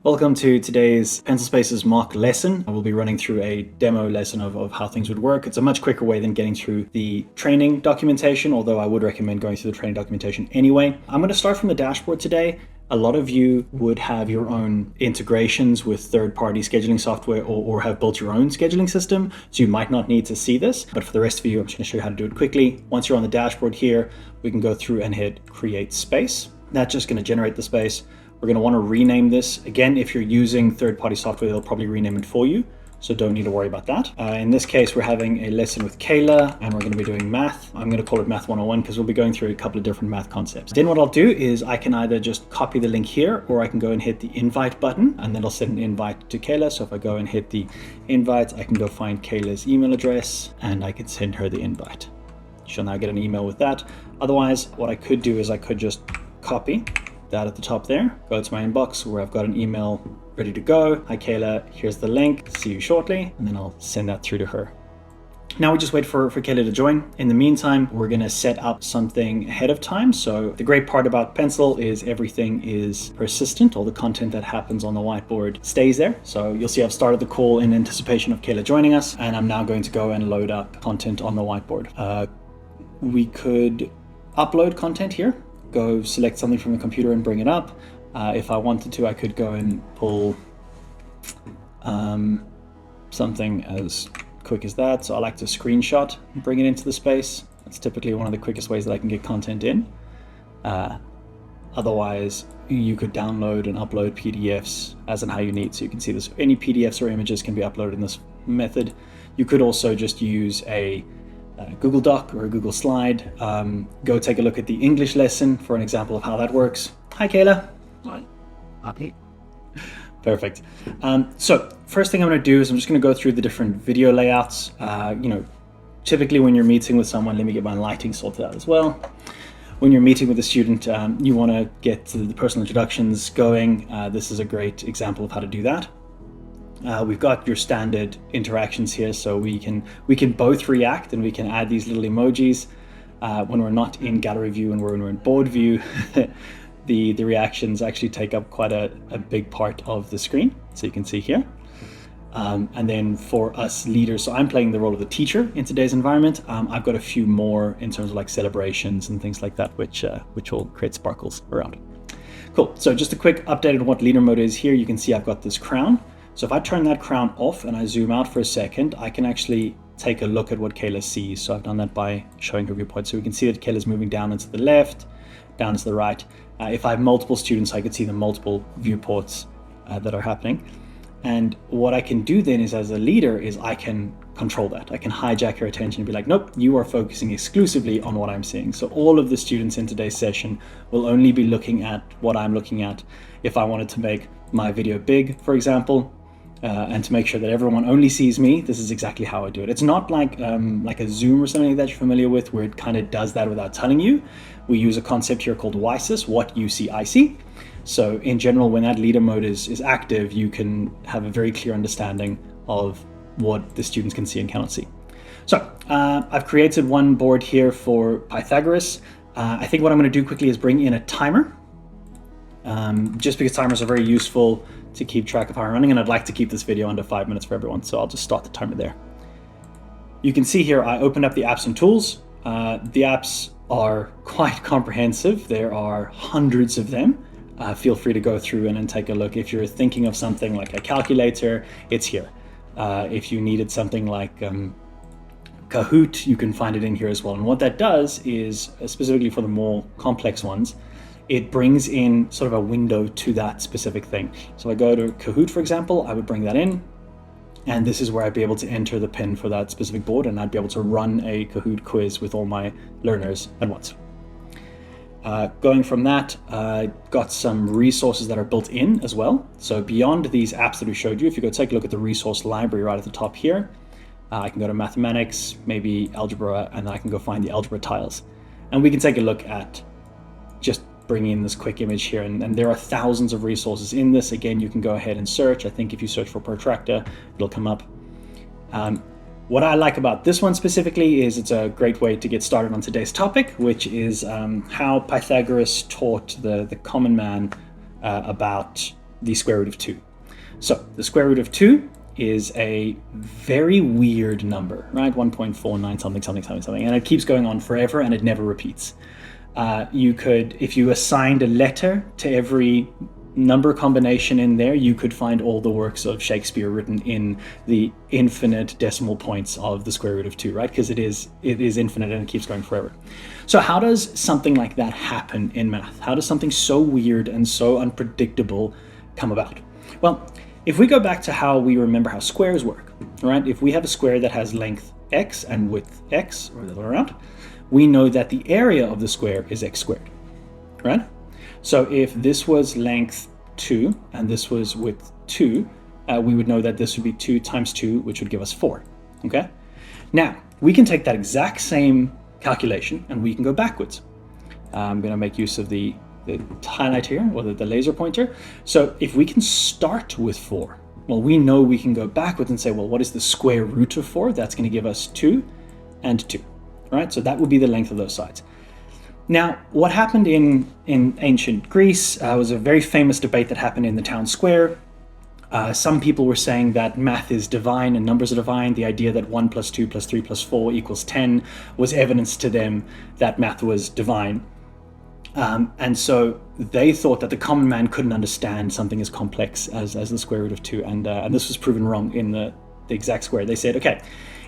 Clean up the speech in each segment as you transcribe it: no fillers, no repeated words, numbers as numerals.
Welcome to today's Pencil Spaces mock lesson. I will be running through a demo lesson of how things would work. It's a much quicker way than getting through the training documentation, although I would recommend going through the training documentation anyway. I'm going to start from the dashboard today. A lot of you would have your own integrations with third-party scheduling software or have built your own scheduling system, so you might not need to see this. But for the rest of you, I'm just going to show you how to do it quickly. Once you're on the dashboard here, we can go through and hit Create Space. That's just going to generate the space. We're going to want to rename this. Again, if you're using third-party software, they'll probably rename it for you, so don't need to worry about that. In this case, we're having a lesson with Kayla, and we're going to be doing math. I'm going to call it Math 101 because we'll be going through a couple of different math concepts. Then what I'll do is I can either just copy the link here, or I can go and hit the invite button, and then I'll send an invite to Kayla. So if I go and hit the invite, I can go find Kayla's email address, and I can send her the invite. She'll now get an email with that. Otherwise, what I could do is I could just copy that at the top there, go to my inbox where I've got an email ready to go. Hi Kayla, here's the link, see you shortly, and then I'll send that through to her. Now we just wait for Kayla to join. In the meantime, we're gonna set up something ahead of time. So the great part about Pencil is everything is persistent. All the content that happens on the whiteboard stays there. So you'll see I've started the call in anticipation of Kayla joining us, and I'm now going to go and load up content on the whiteboard. We could upload content here. Go select something from the computer and bring it up. If I wanted to, I could go and pull something as quick as that. So I like to screenshot and bring it into the space. That's typically one of the quickest ways that I can get content in. Otherwise, you could download and upload PDFs as and how you need. So you can see this. Any PDFs or images can be uploaded in this method. You could also just use a Google Doc or a Google Slide. Go take a look at the English lesson for an example of how that works. Hi, Kayla. Hi. Happy. Perfect. So first thing I'm going to do is I'm just going to go through the different video layouts. Typically when you're meeting with someone, let me get my lighting sorted out as well. When you're meeting with a student, you want to get the personal introductions going. This is a great example of how to do that. We've got your standard interactions here, so we can both react and we can add these little emojis when we're not in gallery view and when we're in board view. the reactions actually take up quite a big part of the screen, so you can see here. And then for us leaders, so I'm playing the role of the teacher in today's environment. I've got a few more in terms of like celebrations and things like that, which will create sparkles around. Cool. So just a quick update on what leader mode is here. You can see I've got this crown. So if I turn that crown off and I zoom out for a second, I can actually take a look at what Kayla sees. So I've done that by showing her viewpoint. So we can see that Kayla's moving down and to the left, down to the right. If I have multiple students, I could see the multiple viewports that are happening. And what I can do then is, as a leader, is I can control that. I can hijack her attention and be like, nope, you are focusing exclusively on what I'm seeing. So all of the students in today's session will only be looking at what I'm looking at. If I wanted to make my video big, for example, and to make sure that everyone only sees me, this is exactly how I do it. It's not like a Zoom or something that you're familiar with, where it kind of does that without telling you. We use a concept here called WISIS, what you see, I see. So in general, when that leader mode is active, you can have a very clear understanding of what the students can see and cannot see. So I've created one board here for Pythagoras. I think what I'm going to do quickly is bring in a timer, just because timers are very useful to keep track of how I'm running, and I'd like to keep this video under 5 minutes for everyone, so I'll just start the timer there. You can see here I opened up the apps and tools. The apps are quite comprehensive. There are hundreds of them. Feel free to go through and take a look. If you're thinking of something like a calculator, it's here. If you needed something like Kahoot, you can find it in here as well. And what that does is, specifically for the more complex ones, it brings in sort of a window to that specific thing. So I go to Kahoot, for example, I would bring that in, and this is where I'd be able to enter the pin for that specific board, and I'd be able to run a Kahoot quiz with all my learners at once. Going from that, got some resources that are built in as well. So beyond these apps that we showed you, if you go take a look at the resource library right at the top here, I can go to mathematics, maybe algebra, and then I can go find the algebra tiles. And we can take a look at just bringing in this quick image here, and there are thousands of resources in this. Again, you can go ahead and search. I think if you search for protractor, it'll come up. What I like about this one specifically is it's a great way to get started on today's topic, which is how Pythagoras taught the common man about the square root of 2. So the square root of 2 is a very weird number, right? 1.49 something, something, something, something. And it keeps going on forever and it never repeats. You could, if you assigned a letter to every number combination in there, you could find all the works of Shakespeare written in the infinite decimal points of the square root of 2, right? Because it is infinite and it keeps going forever. So how does something like that happen in math? How does something so weird and so unpredictable come about? Well, if we go back to how we remember how squares work, right? If we have a square that has length x and width x, or the other way around, we know that the area of the square is x squared, right? So if this was length 2 and this was width 2, we would know that this would be 2 times 2, which would give us 4, okay? Now, we can take that exact same calculation and we can go backwards. I'm going to make use of the highlight here, or the laser pointer. So if we can start with 4, well, we know we can go backwards and say, well, what is the square root of 4? That's going to give us 2 and 2, right? So that would be the length of those sides. Now, what happened in ancient Greece was a very famous debate that happened in the town square. Some people were saying that math is divine and numbers are divine. The idea that 1 plus 2 plus 3 plus 4 equals 10 was evidence to them that math was divine. And so they thought that the common man couldn't understand something as complex as the square root of 2. And this was proven wrong in the exact square. They said, okay,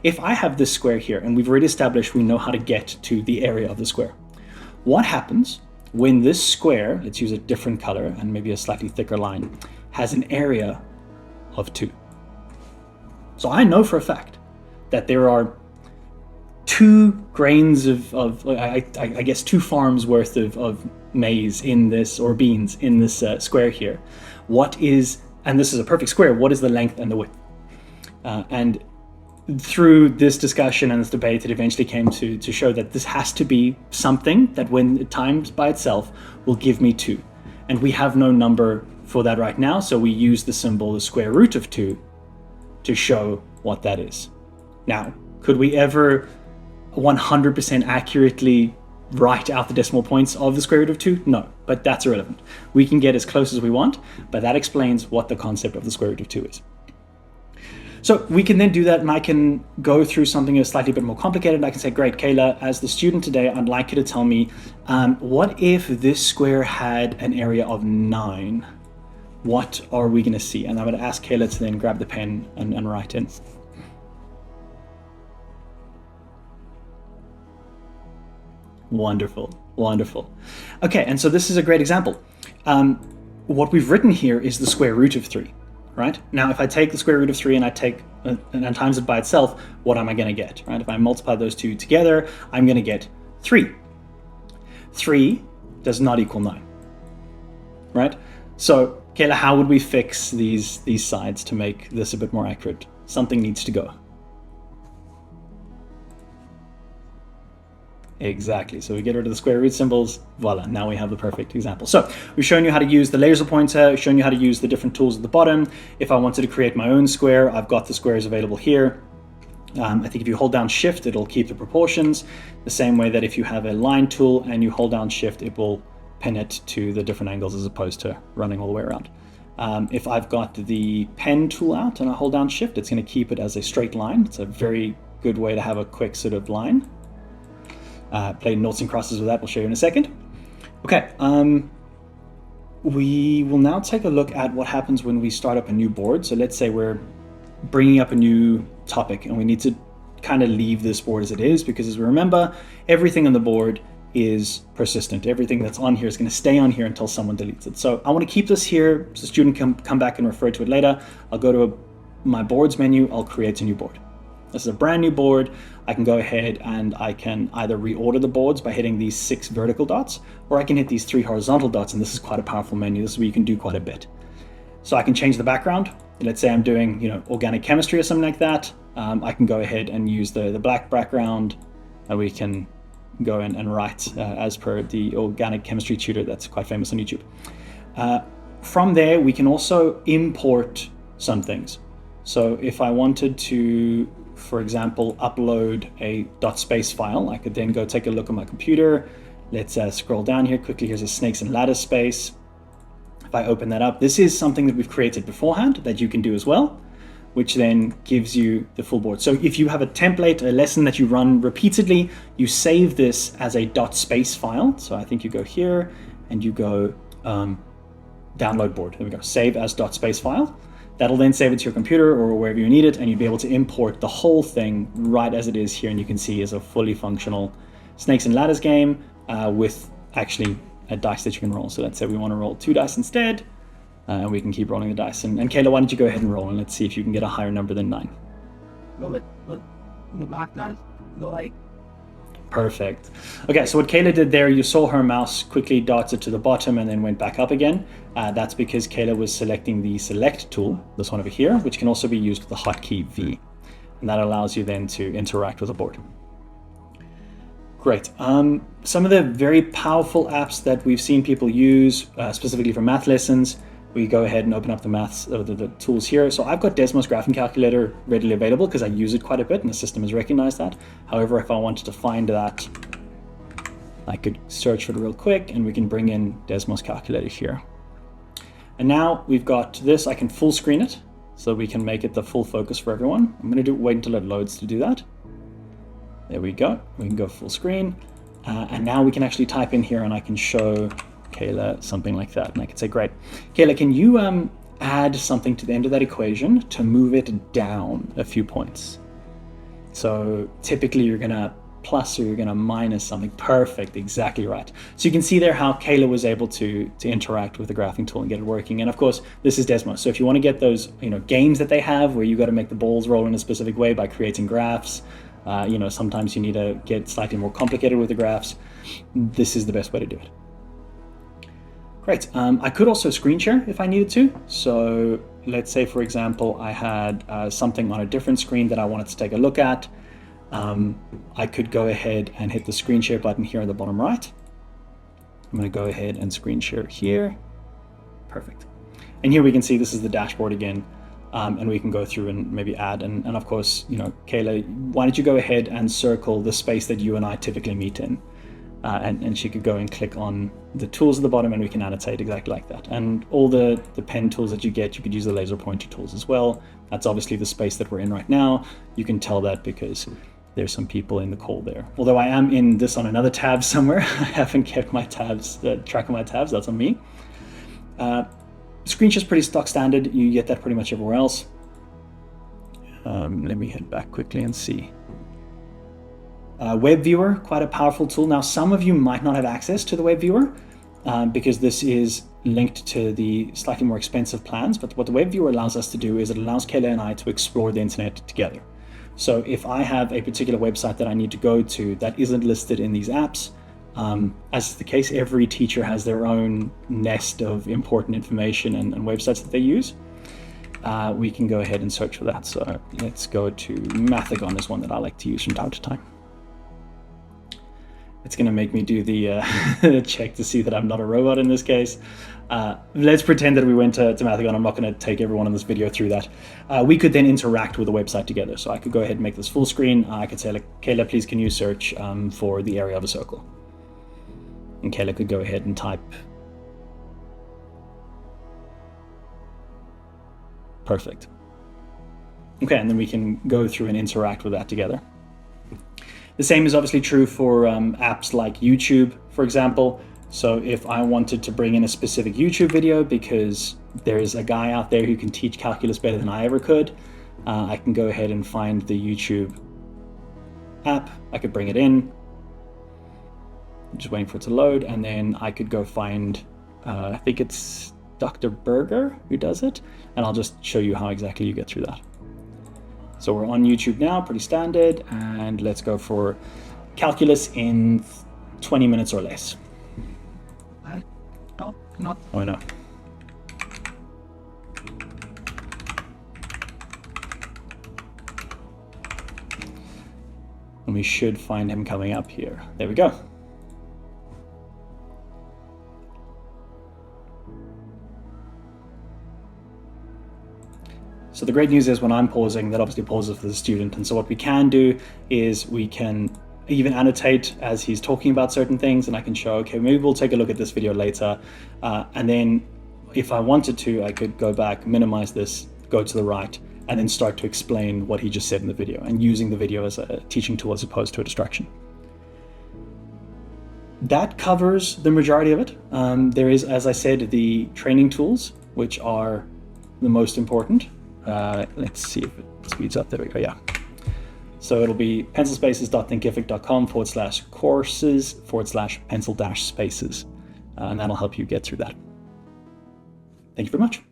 if I have this square here, and we've already established we know how to get to the area of the square, what happens when this square, let's use a different color and maybe a slightly thicker line, has an area of 2? So I know for a fact that there are 2 grains of I guess 2 farms worth of maize in this, or beans in this square here. What is, and this is a perfect square, what is the length and the width? And through this discussion and this debate, it eventually came to show that this has to be something that when times by itself will give me 2. And we have no number for that right now, so we use the symbol, the square root of 2, to show what that is. Now, could we ever 100% accurately write out the decimal points of the square root of 2? No, but that's irrelevant. We can get as close as we want, but that explains what the concept of the square root of 2 is. So we can then do that, and I can go through something that's slightly a bit more complicated. I can say, great, Kayla, as the student today, I'd like you to tell me, what if this square had an area of 9? What are we going to see? And I'm going to ask Kayla to then grab the pen and write in. Wonderful, wonderful. Okay, and so this is a great example. What we've written here is the square root of 3. Right? Now, if I take the square root of 3 and I take and times it by itself, what am I going to get? Right? If I multiply those two together, I'm going to get 3. 3 does not equal 9. Right? So, Kayla, how would we fix these sides to make this a bit more accurate? Something needs to go. Exactly. So we get rid of the square root symbols. Voila. Now we have the perfect example. So we've shown you how to use the laser pointer, shown you how to use the different tools at the bottom. If I wanted to create my own square, I've got the squares available here. I think if you hold down Shift, it'll keep the proportions. The same way that if you have a line tool and you hold down Shift, it will pin it to the different angles as opposed to running all the way around. If I've got the pen tool out and I hold down Shift, it's going to keep it as a straight line. It's a very good way to have a quick sort of line. Play noughts and crosses with that, we'll show you in a second. Okay, we will now take a look at what happens when we start up a new board. So let's say we're bringing up a new topic and we need to kind of leave this board as it is, because as we remember, everything on the board is persistent. Everything that's on here is going to stay on here until someone deletes it. So I want to keep this here so the student can come back and refer to it later. I'll go to my boards menu, I'll create a new board. This is a brand new board. I can go ahead and I can either reorder the boards by hitting these 6 vertical dots, or I can hit these 3 horizontal dots, and this is quite a powerful menu. This is where you can do quite a bit. So I can change the background. Let's say I'm doing, organic chemistry or something like that. I can go ahead and use the black background, and we can go in and write as per the organic chemistry tutor that's quite famous on YouTube. From there, we can also import some things. So if I wanted to, for example, upload a .space file, I could then go take a look at my computer. Let's scroll down here quickly. Here's a snakes and ladders space. If I open that up, this is something that we've created beforehand that you can do as well, which then gives you the full board. So if you have a template, a lesson that you run repeatedly, you save this as a .space file. So I think you go here and you go download board. There we go, save as .space file. That'll then save it to your computer or wherever you need it, and you'd be able to import the whole thing right as it is here. And you can see is a fully functional Snakes and Ladders game with actually a dice that you can roll. So let's say we want to roll 2 dice instead, and we can keep rolling the dice. And Kayla, why don't you go ahead and roll, and let's see if you can get a higher number than 9. Perfect. Okay, so what Kayla did there, you saw her mouse quickly darted to the bottom and then went back up again. That's because Kayla was selecting the select tool, this one over here, which can also be used with the hotkey V. And that allows you then to interact with the board. Great. Some of the very powerful apps that we've seen people use, specifically for math lessons, we go ahead and open up the tools here. So I've got Desmos Graphing Calculator readily available because I use it quite a bit and the system has recognized that. However, if I wanted to find that, I could search for it real quick and we can bring in Desmos Calculator here. And now we've got this, I can full screen it so we can make it the full focus for everyone. I'm going to wait until it loads to do that. There we go. We can go full screen. And now we can actually type in here and I can show Kayla something like that. And I can say, great. Kayla, can you add something to the end of that equation to move it down a few points? So typically you're going to plus or you're going to minus something. Perfect. Exactly right. So you can see there how Kayla was able to interact with the graphing tool and get it working. And of course, this is Desmos. So if you want to get those games that they have where you got to make the balls roll in a specific way by creating graphs, sometimes you need to get slightly more complicated with the graphs. This is the best way to do it. Great. I could also screen share if I needed to. So let's say, for example, I had something on a different screen that I wanted to take a look at. I could go ahead and hit the screen share button here on the bottom right. I'm going to go ahead and screen share here. Perfect. And here we can see this is the dashboard again. And we can go through and maybe add. And of course, Kayla, why don't you go ahead and circle the space that you and I typically meet in? And she could go and click on the tools at the bottom and we can annotate exactly like that. And all the pen tools that you get, you could use the laser pointer tools as well. That's obviously the space that we're in right now. You can tell that because there's some people in the call there. Although I am in this on another tab somewhere. I haven't kept my tabs, track of my tabs, that's on me. Screen share's pretty stock standard. You get that pretty much everywhere else. Let me head back quickly and see. Web viewer, quite a powerful tool. Now, some of you might not have access to the web viewer because this is linked to the slightly more expensive plans. But what the web viewer allows us to do is it allows Kayla and I to explore the internet together. So if I have a particular website that I need to go to that isn't listed in these apps, as is the case, every teacher has their own nest of important information and websites that they use. We can go ahead and search for that. So let's go to Mathagon is one that I like to use from time to time. It's going to make me do the check to see that I'm not a robot in this case. Let's pretend that we went to Mathagon. I'm not going to take everyone in this video through that. We could then interact with the website together. So I could go ahead and make this full screen. I could say, like, Kayla, please can you search for the area of a circle? And Kayla could go ahead and type. Perfect. Okay, and then we can go through and interact with that together. The same is obviously true for apps like YouTube, for example. So if I wanted to bring in a specific YouTube video because there's a guy out there who can teach calculus better than I ever could, I can go ahead and find the YouTube app. I could bring it in. I'm just waiting for it to load, and then I could go find, I think it's Dr. Berger who does it, and I'll just show you how exactly you get through that. So we're on YouTube now, pretty standard, and let's go for calculus in 20 minutes or less. No, not. Oh, no. And we should find him coming up here. There we go. So the great news is when I'm pausing, that obviously pauses for the student. And so what we can do is we can even annotate as he's talking about certain things, and I can show, okay, maybe we'll take a look at this video later. And then if I wanted to, I could go back, minimize this, go to the right, and then start to explain what he just said in the video, and using the video as a teaching tool as opposed to a distraction. That covers the majority of it. There is, as I said, the training tools, which are the most important. Let's see if it speeds up. There we go, yeah. So it'll be pencilspaces.thinkific.com/courses/pencil-spaces. And that'll help you get through that. Thank you very much.